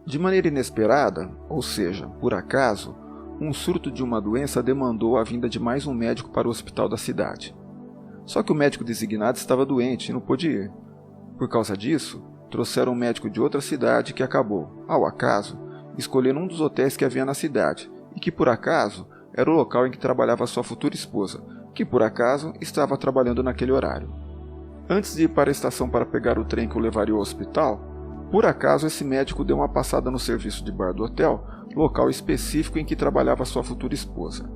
De maneira inesperada, ou seja, por acaso, um surto de uma doença demandou a vinda de mais um médico para o hospital da cidade. Só que o médico designado estava doente e não pôde ir. Por causa disso, trouxeram um médico de outra cidade que acabou, ao acaso, escolhendo um dos hotéis que havia na cidade e que, por acaso, era o local em que trabalhava sua futura esposa, que, por acaso, estava trabalhando naquele horário. Antes de ir para a estação para pegar o trem que o levaria ao hospital, por acaso esse médico deu uma passada no serviço de bar do hotel, local específico em que trabalhava sua futura esposa.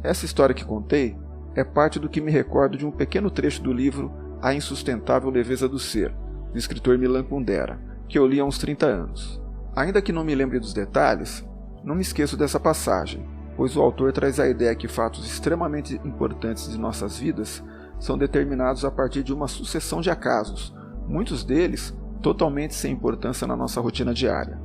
Essa história que contei é parte do que me recordo de um pequeno trecho do livro A Insustentável Leveza do Ser, do escritor Milan Kundera, que eu li há uns 30 anos. Ainda que não me lembre dos detalhes, não me esqueço dessa passagem, pois o autor traz a ideia que fatos extremamente importantes de nossas vidas são determinados a partir de uma sucessão de acasos, muitos deles totalmente sem importância na nossa rotina diária.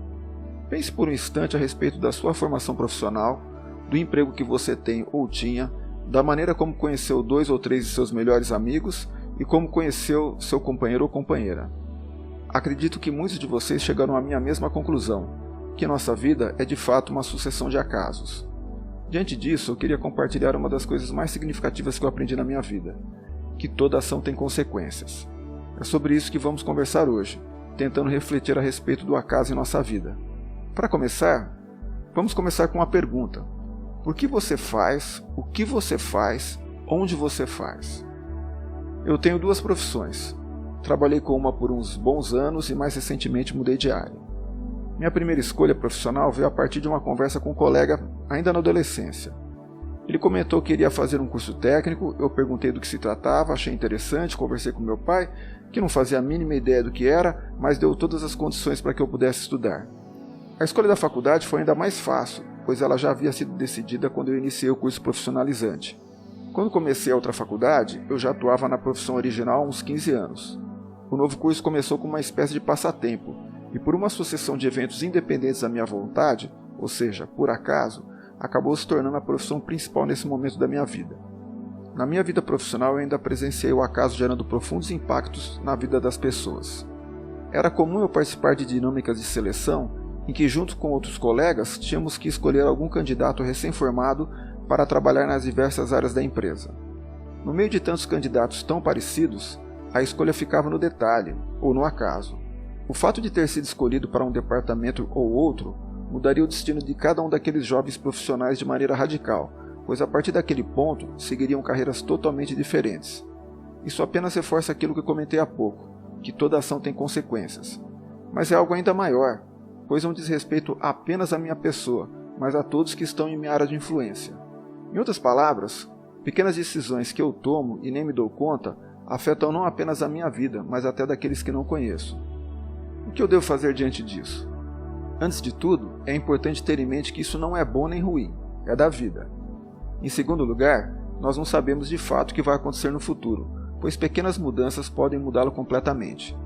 Pense por um instante a respeito da sua formação profissional, do emprego que você tem ou tinha, da maneira como conheceu 2 ou 3 de seus melhores amigos e como conheceu seu companheiro ou companheira. Acredito que muitos de vocês chegaram à minha mesma conclusão, que nossa vida é de fato uma sucessão de acasos. Diante disso, eu queria compartilhar uma das coisas mais significativas que eu aprendi na minha vida, que toda ação tem consequências. É sobre isso que vamos conversar hoje, tentando refletir a respeito do acaso em nossa vida. Para começar, vamos começar com uma pergunta. Por que você faz, o que você faz, onde você faz? Eu tenho 2 profissões. Trabalhei com uma por uns bons anos e mais recentemente mudei de área. Minha primeira escolha profissional veio a partir de uma conversa com um colega ainda na adolescência. Ele comentou que iria fazer um curso técnico, eu perguntei do que se tratava, achei interessante, conversei com meu pai, que não fazia a mínima ideia do que era, mas deu todas as condições para que eu pudesse estudar. A escolha da faculdade foi ainda mais fácil, pois ela já havia sido decidida quando eu iniciei o curso profissionalizante. Quando comecei a outra faculdade, eu já atuava na profissão original há uns 15 anos. O novo curso começou como uma espécie de passatempo, e por uma sucessão de eventos independentes da minha vontade, ou seja, por acaso, acabou se tornando a profissão principal nesse momento da minha vida. Na minha vida profissional eu ainda presenciei o acaso gerando profundos impactos na vida das pessoas. Era comum eu participar de dinâmicas de seleção em que, junto com outros colegas, tínhamos que escolher algum candidato recém-formado para trabalhar nas diversas áreas da empresa. No meio de tantos candidatos tão parecidos, a escolha ficava no detalhe, ou no acaso. O fato de ter sido escolhido para um departamento ou outro mudaria o destino de cada um daqueles jovens profissionais de maneira radical, pois a partir daquele ponto seguiriam carreiras totalmente diferentes. Isso apenas reforça aquilo que comentei há pouco, que toda ação tem consequências. Mas é algo ainda maior, pois não diz respeito apenas à minha pessoa, mas a todos que estão em minha área de influência. Em outras palavras, pequenas decisões que eu tomo e nem me dou conta afetam não apenas a minha vida, mas até daqueles que não conheço. O que eu devo fazer diante disso? Antes de tudo, é importante ter em mente que isso não é bom nem ruim, é da vida. Em segundo lugar, nós não sabemos de fato o que vai acontecer no futuro, pois pequenas mudanças podem mudá-lo completamente.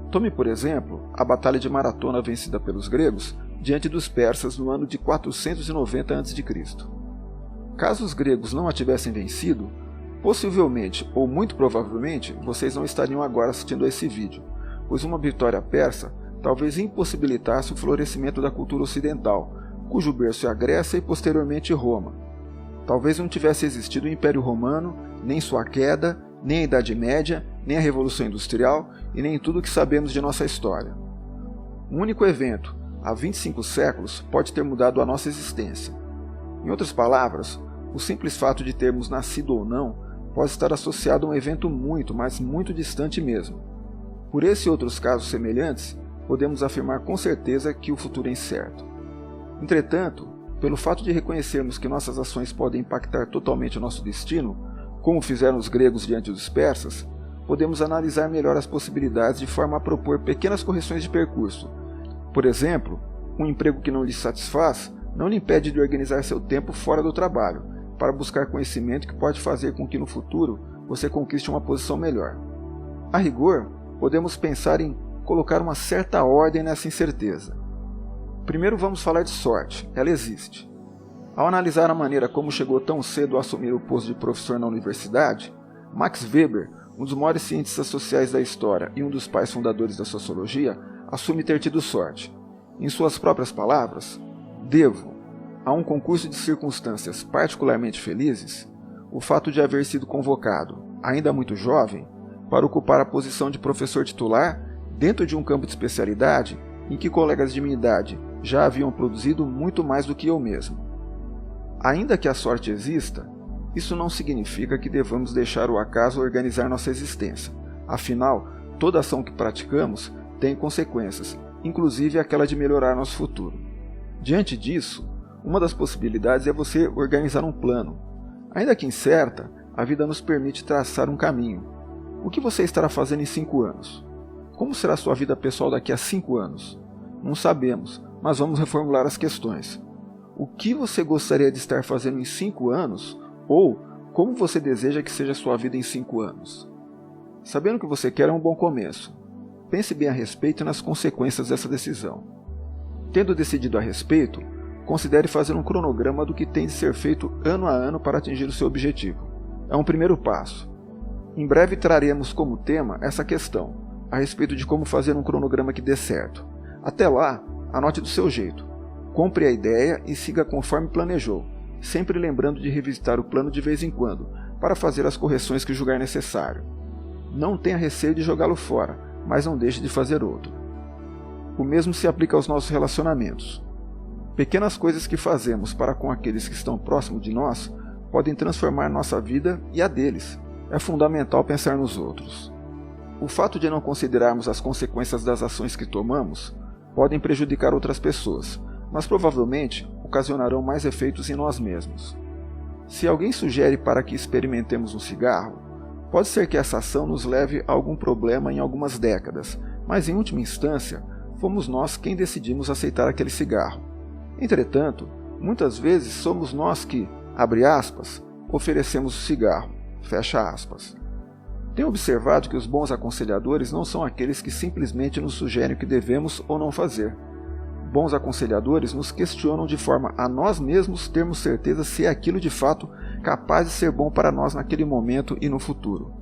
Tome, por exemplo, a batalha de Maratona vencida pelos gregos diante dos persas no ano de 490 a.C. Caso os gregos não a tivessem vencido, possivelmente ou muito provavelmente vocês não estariam agora assistindo a esse vídeo, pois uma vitória persa talvez impossibilitasse o florescimento da cultura ocidental, cujo berço é a Grécia e posteriormente Roma. Talvez não tivesse existido o Império Romano, nem sua queda, nem a Idade Média, nem a Revolução Industrial e nem tudo o que sabemos de nossa história. Um único evento, há 25 séculos, pode ter mudado a nossa existência. Em outras palavras, o simples fato de termos nascido ou não pode estar associado a um evento muito, mas muito distante mesmo. Por esse e outros casos semelhantes, podemos afirmar com certeza que o futuro é incerto. Entretanto, pelo fato de reconhecermos que nossas ações podem impactar totalmente o nosso destino, como fizeram os gregos diante dos persas, podemos analisar melhor as possibilidades de forma a propor pequenas correções de percurso. Por exemplo, um emprego que não lhe satisfaz não lhe impede de organizar seu tempo fora do trabalho, para buscar conhecimento que pode fazer com que no futuro você conquiste uma posição melhor. A rigor, podemos pensar em colocar uma certa ordem nessa incerteza. Primeiro vamos falar de sorte, ela existe. Ao analisar a maneira como chegou tão cedo a assumir o posto de professor na universidade, Max Weber, um dos maiores cientistas sociais da história e um dos pais fundadores da sociologia, assume ter tido sorte. Em suas próprias palavras, devo a um concurso de circunstâncias particularmente felizes o fato de haver sido convocado, ainda muito jovem, para ocupar a posição de professor titular dentro de um campo de especialidade em que colegas de minha idade já haviam produzido muito mais do que eu mesmo. Ainda que a sorte exista, isso não significa que devamos deixar o acaso organizar nossa existência. Afinal, toda ação que praticamos tem consequências, inclusive aquela de melhorar nosso futuro. Diante disso, uma das possibilidades é você organizar um plano. Ainda que incerta, a vida nos permite traçar um caminho. O que você estará fazendo em 5 anos? Como será sua vida pessoal daqui a 5 anos? Não sabemos, mas vamos reformular as questões. O que você gostaria de estar fazendo em 5 anos? Ou como você deseja que seja sua vida em 5 anos? Sabendo o que você quer é um bom começo. Pense bem a respeito e nas consequências dessa decisão. Tendo decidido a respeito, considere fazer um cronograma do que tem de ser feito ano a ano para atingir o seu objetivo. É um primeiro passo. Em breve traremos como tema essa questão, a respeito de como fazer um cronograma que dê certo. Até lá, anote do seu jeito. Compre a ideia e siga conforme planejou, sempre lembrando de revisitar o plano de vez em quando, para fazer as correções que julgar necessário. Não tenha receio de jogá-lo fora, mas não deixe de fazer outro. O mesmo se aplica aos nossos relacionamentos. Pequenas coisas que fazemos para com aqueles que estão próximos de nós podem transformar nossa vida e a deles. É fundamental pensar nos outros. O fato de não considerarmos as consequências das ações que tomamos podem prejudicar outras pessoas, mas provavelmente ocasionarão mais efeitos em nós mesmos. Se alguém sugere para que experimentemos um cigarro, pode ser que essa ação nos leve a algum problema em algumas décadas, mas em última instância, fomos nós quem decidimos aceitar aquele cigarro. Entretanto, muitas vezes somos nós que, abre aspas, oferecemos o cigarro, fecha aspas. Tenho observado que os bons aconselhadores não são aqueles que simplesmente nos sugerem o que devemos ou não fazer. Bons aconselhadores nos questionam de forma a nós mesmos termos certeza se é aquilo de fato capaz de ser bom para nós naquele momento e no futuro.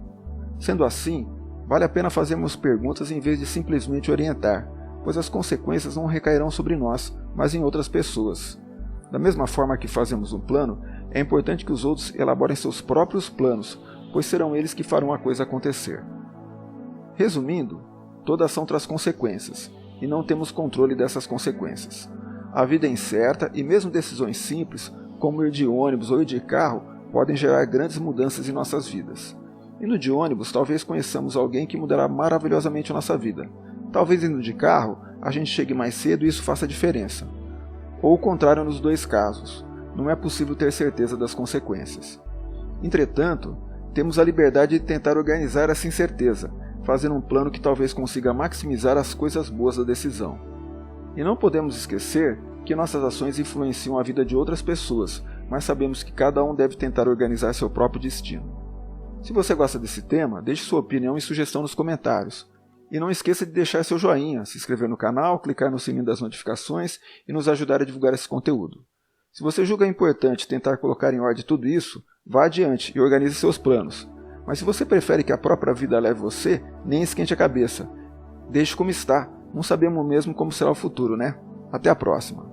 Sendo assim, vale a pena fazermos perguntas em vez de simplesmente orientar, pois as consequências não recairão sobre nós, mas em outras pessoas. Da mesma forma que fazemos um plano, é importante que os outros elaborem seus próprios planos, pois serão eles que farão a coisa acontecer. Resumindo, toda ação traz consequências, e não temos controle dessas consequências. A vida é incerta e mesmo decisões simples, como ir de ônibus ou ir de carro, podem gerar grandes mudanças em nossas vidas. Indo de ônibus, talvez conheçamos alguém que mudará maravilhosamente a nossa vida. Talvez indo de carro, a gente chegue mais cedo e isso faça diferença. Ou o contrário nos dois casos. Não é possível ter certeza das consequências. Entretanto, temos a liberdade de tentar organizar essa incerteza, fazendo um plano que talvez consiga maximizar as coisas boas da decisão. E não podemos esquecer que nossas ações influenciam a vida de outras pessoas, mas sabemos que cada um deve tentar organizar seu próprio destino. Se você gosta desse tema, deixe sua opinião e sugestão nos comentários. E não esqueça de deixar seu joinha, se inscrever no canal, clicar no sininho das notificações e nos ajudar a divulgar esse conteúdo. Se você julga importante tentar colocar em ordem tudo isso, vá adiante e organize seus planos. Mas se você prefere que a própria vida leve você, nem esquente a cabeça. Deixe como está, não sabemos mesmo como será o futuro, né? Até a próxima!